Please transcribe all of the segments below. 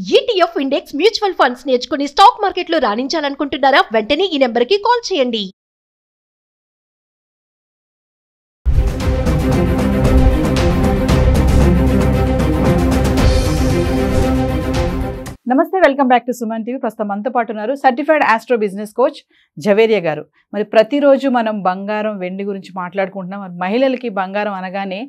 ETF index mutual funds నేర్చుకుని stock మార్కెట్లో రాణించాలనుకుంటున్నారా? వెంటనే ఈ నెంబర్కి కాల్ చేయండి. నమస్తే, welcome back to Suman TV. ప్రస్తుతం మనతో పాటు ఉన్నారు certified astro business coach Javeria గారు. మరి ప్రతిరోజు మనం బంగారం వెండి గురించి మాట్లాడుకుంటున్నాం. మరి మహిళలకి బంగారం అనగానే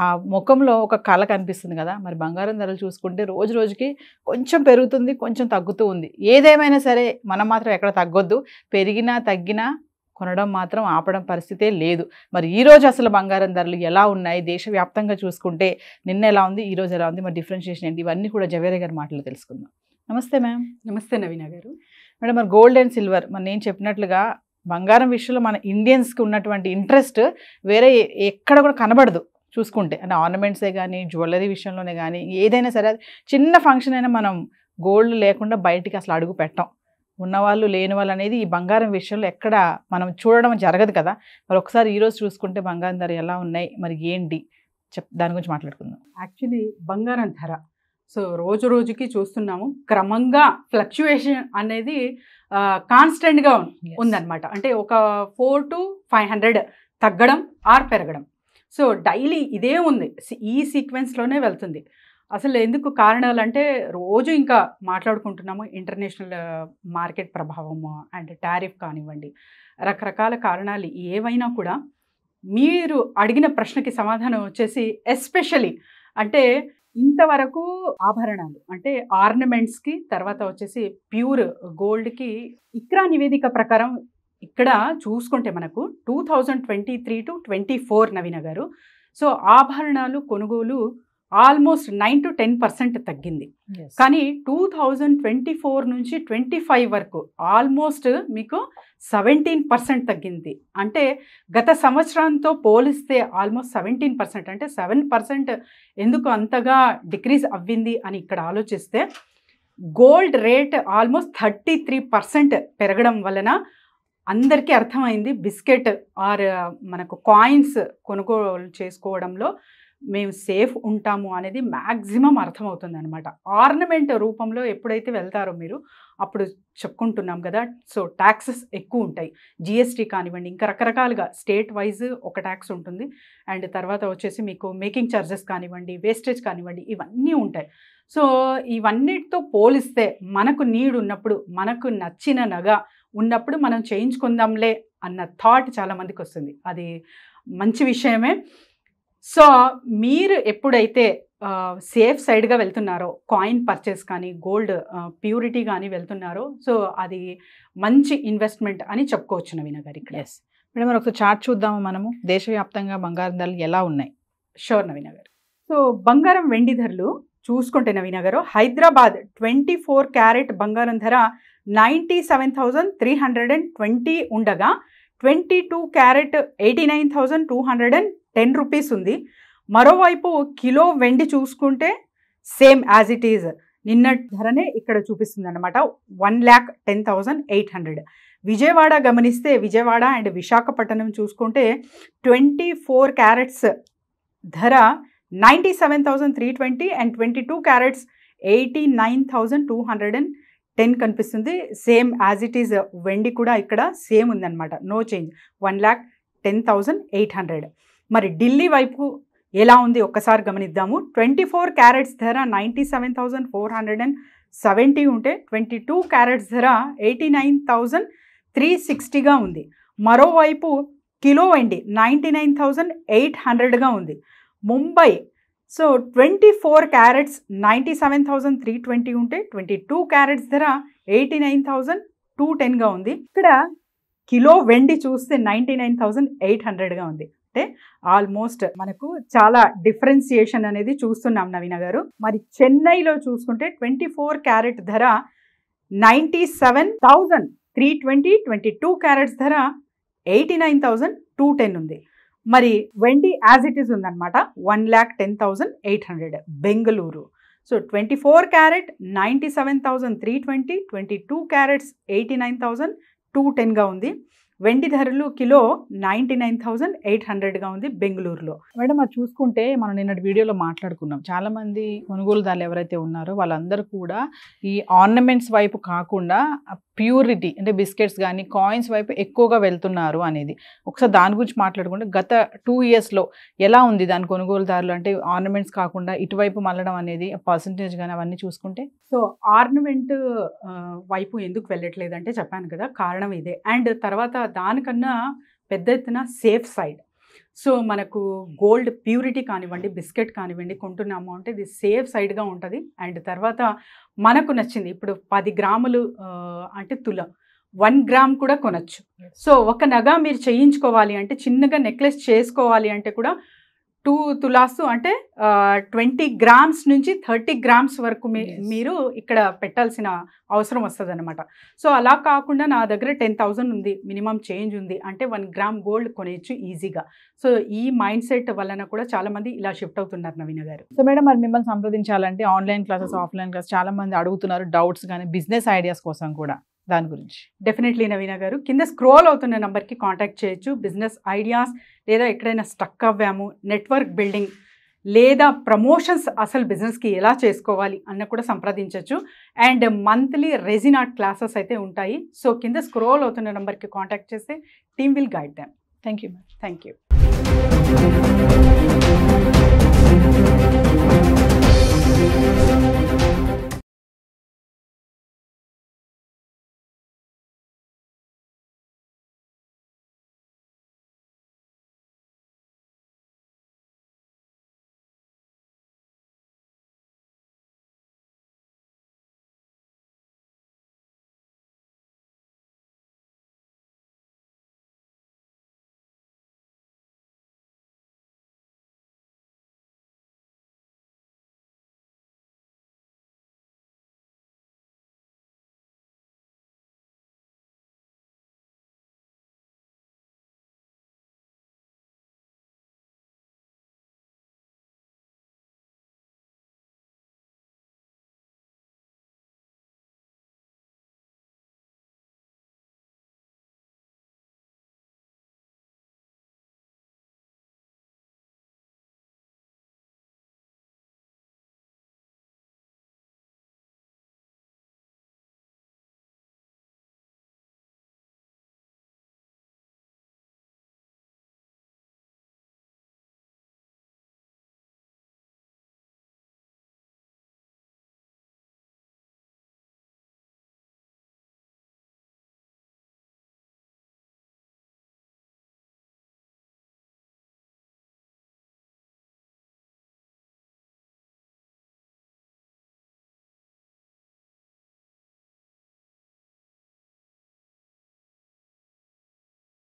ఆ ముఖంలో ఒక కళ కనిపిస్తుంది కదా. మరి బంగారం ధరలు చూసుకుంటే రోజు రోజుకి కొంచెం పెరుగుతుంది, కొంచెం తగ్గుతూ ఉంది. ఏదేమైనా సరే మనం మాత్రం ఎక్కడ తగ్గొద్దు. పెరిగినా తగ్గినా కొనడం మాత్రం ఆపడం పరిస్థితే లేదు. మరి ఈరోజు అసలు బంగారం ధరలు ఎలా ఉన్నాయి, దేశవ్యాప్తంగా చూసుకుంటే నిన్న ఎలా ఉంది, ఈరోజు ఎలా ఉంది, మరి డిఫరెన్షియేషన్ ఏంటి, ఇవన్నీ కూడా జవేరియా గారి మాటలు తెలుసుకుందాం. నమస్తే మ్యామ్. నమస్తే నవీన గారు. మేడం, మరి గోల్డ్ అండ్ సిల్వర్, మరి నేను చెప్పినట్లుగా బంగారం విషయంలో మన ఇండియన్స్కి ఉన్నటువంటి ఇంట్రెస్ట్ వేరే ఎక్కడ కూడా కనబడదు చూసుకుంటే. అంటే ఆర్నమెంట్సే కానీ, జ్యువెలరీ విషయంలోనే కానీ, ఏదైనా సరే చిన్న ఫంక్షన్ అయినా మనం గోల్డ్ లేకుండా బయటికి అసలు అడుగు పెట్టాం. ఉన్నవాళ్ళు లేని వాళ్ళు అనేది ఈ బంగారం విషయంలో ఎక్కడ మనం చూడడం జరగదు కదా. మరి ఒకసారి ఈరోజు చూసుకుంటే బంగారం ధర ఎలా ఉన్నాయి, మరి ఏంటి దాని గురించి మాట్లాడుకుందాం. యాక్చువల్లీ బంగారం ధర రోజు రోజుకి చూస్తున్నాము, క్రమంగా ఫ్లక్చుయేషన్ అనేది కాన్స్టెంట్గా ఉందన్నమాట. అంటే ఒక 400 to 500 తగ్గడం ఆర్ పెరగడం. డైలీ ఇదే ఉంది, ఈ సీక్వెన్స్లోనే వెళ్తుంది. అసలు ఎందుకు కారణాలు అంటే రోజు ఇంకా మాట్లాడుకుంటున్నాము, ఇంటర్నేషనల్ మార్కెట్ ప్రభావము అండ్ టారిఫ్ కానివ్వండి, రకరకాల కారణాలు ఏవైనా కూడా మీరు అడిగిన ప్రశ్నకి సమాధానం వచ్చేసి ఎస్పెషలీ అంటే ఇంతవరకు ఆభరణాలు అంటే ఆర్నమెంట్స్కి, తర్వాత వచ్చేసి ప్యూర్ గోల్డ్కి ఇక్రా నివేదిక ప్రకారం ఇక్కడ చూసుకుంటే మనకు 2023 to 24 నవీన గారు ఆభరణాలు కొనుగోలు ఆల్మోస్ట్ 9 to 10% తగ్గింది. కానీ 2024 నుంచి 25 వరకు ఆల్మోస్ట్ మీకు 17% తగ్గింది. అంటే గత సంవత్సరంతో పోలిస్తే ఆల్మోస్ట్ 17%, అంటే 7% ఎందుకు అంతగా డిక్రీజ్ అవ్వింది అని ఇక్కడ ఆలోచిస్తే గోల్డ్ రేట్ ఆల్మోస్ట్ 33% పెరగడం వలన అందరికీ అర్థమైంది బిస్కెట్ ఆర్ మనకు కాయిన్స్ కొనుగోలు చేసుకోవడంలో మేము సేఫ్ ఉంటాము అనేది మ్యాక్సిమం అర్థమవుతుంది అనమాట. ఆర్నమెంట్ రూపంలో ఎప్పుడైతే వెళ్తారో మీరు అప్పుడు చెప్పుకుంటున్నాం కదా, ట్యాక్సెస్ ఎక్కువ ఉంటాయి. జిఎస్టీ కానివ్వండి, ఇంకా రకరకాలుగా స్టేట్ వైజ్ ఒక ట్యాక్స్ ఉంటుంది. అండ్ తర్వాత వచ్చేసి మీకు మేకింగ్ ఛార్జెస్ కానివ్వండి, వేస్టేజ్ కానివ్వండి, ఇవన్నీ ఉంటాయి. ఇవన్నిటితో పోలిస్తే మనకు నీడ్ ఉన్నప్పుడు, మనకు నచ్చిన నగ ఉన్నప్పుడు మనం చేయించుకుందాంలే అన్న థాట్ చాలామందికి వస్తుంది. అది మంచి విషయమే. మీరు ఎప్పుడైతే సేఫ్ సైడ్గా వెళ్తున్నారో, కాయిన్ పర్చేస్ కానీ, గోల్డ్ ప్యూరిటీ కానీ వెళ్తున్నారో, అది మంచి ఇన్వెస్ట్మెంట్ అని చెప్పుకోవచ్చు నవీన గారు ఇక్కడ. ఎస్ మేడం, మరి ఒకసారి చార్ట్ చూద్దాము మనము. దేశవ్యాప్తంగా బంగారం ధరలు ఎలా ఉన్నాయి? షూర్ నవీన గారు. బంగారం వెండి ధరలు చూసుకుంటే నవీన గారు, హైదరాబాద్ 24 క్యారెట్ బంగారం ధర 97,320 ఉండగా 22 క్యారెట్ 89,210 రూపీస్ ఉంది. మరోవైపు కిలో వెండి చూసుకుంటే సేమ్ యాజ్ ఇట్ ఈజ్ నిన్న ధరనే ఇక్కడ చూపిస్తుంది అనమాట, 1,10,800. విజయవాడ గమనిస్తే, విజయవాడ అండ్ విశాఖపట్నం చూసుకుంటే 24 క్యారెట్స్ ధర 97,320 అండ్ 22 క్యారెట్స్ 89,210 కనిపిస్తుంది. సేమ్ యాజ్ ఇట్ ఈజ్ వెండి కూడా ఇక్కడ సేమ్ ఉందన్నమాట, నో చేంజ్, 1,10,800. మరి ఢిల్లీ వైపు ఎలా ఉంది ఒక్కసారి గమనిద్దాము. 24 క్యారెట్స్ ధర 97,470 ఉంటే 22 క్యారెట్స్ ధర 89,360గా ఉంది. మరోవైపు కిలో వెండి 99,800గా ఉంది. ముంబై 24 క్యారెట్స్ 97,320 ఉంటే 22 క్యారెట్స్ ధర 89,210గా ఉంది. ఇక్కడ కిలో వెండి చూస్తే 99,800గా ఉంది. అంటే ఆల్మోస్ట్ మనకు చాలా డిఫరెన్సియేషన్ అనేది చూస్తున్నాం నవీన గారు. మరి చెన్నైలో చూసుకుంటే 24 క్యారెట్ ధర 97,320, 22 క్యారెట్స్ ధర 89,210 ఉంది. మరి వెండి యాజ్ ఇట్ ఈస్ ఉందన్నమాట, 1,10,800 బెంగళూరు. 24 క్యారెట్ 97,320, 22 క్యారెట్స్ 89,210గా ఉంది. వెండి ధరలు కిలో 99,800గా ఉంది బెంగళూరులో. మేడం అది చూసుకుంటే మనం నిన్నటి వీడియోలో మాట్లాడుకున్నాం, చాలా మంది కొనుగోలుదారులు ఎవరైతే ఉన్నారో వాళ్ళందరూ కూడా ఈ ఆర్నమెంట్స్ వైపు కాకుండా ప్యూరిటీ అంటే బిస్కెట్స్ కానీ కాయిన్స్ వైపు ఎక్కువగా వెళ్తున్నారు అనేది. ఒకసారి దాని గురించి మాట్లాడుకుంటే గత 2 yearsలో ఎలా ఉంది దాని కొనుగోలుదారులు, అంటే ఆర్నమెంట్స్ కాకుండా ఇటువైపు మళ్ళడం అనేది పర్సంటేజ్ కానీ అవన్నీ చూసుకుంటే? సో ఆర్నమెంట్ వైపు ఎందుకు వెళ్ళట్లేదంటే చెప్పాను కదా, కారణం ఇదే. అండ్ తర్వాత దానికన్నా పెద్ద ఎత్తున సేఫ్ సైడ్. సో మనకు గోల్డ్ ప్యూరిటీ కానివ్వండి, బిస్కెట్ కానివ్వండి కొంటున్నాము అంటే ఇది సేఫ్ సైడ్గా ఉంటుంది. అండ్ తర్వాత మనకు నచ్చింది, ఇప్పుడు 10 గ్రాములు అంటే 1 గ్రామ్ కూడా కొనచ్చు. సో ఒక నగ మీరు చేయించుకోవాలి అంటే, చిన్నగా నెక్లెస్ చేసుకోవాలి అంటే కూడా 2 తులాస్ అంటే 20 గ్రామ్స్ నుంచి 30 గ్రామ్స్ వరకు మీరు ఇక్కడ పెట్టాల్సిన అవసరం వస్తుంది అనమాట. సో అలా కాకుండా నా దగ్గర 10,000 ఉంది, మినిమం చేంజ్ ఉంది అంటే 1 గ్రామ్ గోల్డ్ కొనేయచ్చు ఈజీగా. సో ఈ మైండ్ సెట్ వలన కూడా చాలా మంది ఇలా షిఫ్ట్ అవుతున్నారు నవీన గారు. సో మేడం మరి మిమ్మల్ని సంప్రదించాలంటే ఆన్లైన్ క్లాసెస్, ఆఫ్లైన్ క్లాస్ చాలా మంది అడుగుతున్నారు, డౌట్స్ కానీ బిజినెస్ ఐడియాస్ కోసం కూడా, దాని గురించి? డెఫినెట్లీ నవీన గారు, కింద స్క్రోల్ అవుతున్న నెంబర్కి కాంటాక్ట్ చేయొచ్చు. బిజినెస్ ఐడియాస్ లేదా ఎక్కడైనా స్టక్ అవ్వాము, నెట్వర్క్ బిల్డింగ్ లేదా ప్రమోషన్స్ అసలు బిజినెస్కి ఎలా చేసుకోవాలి అన్న కూడా సంప్రదించవచ్చు. And monthly resin art classes అయితే ఉంటాయి. సో కింద స్క్రోల్ అవుతున్న నెంబర్కి కాంటాక్ట్ చేస్తే team will guide them. Thank you. Thank you.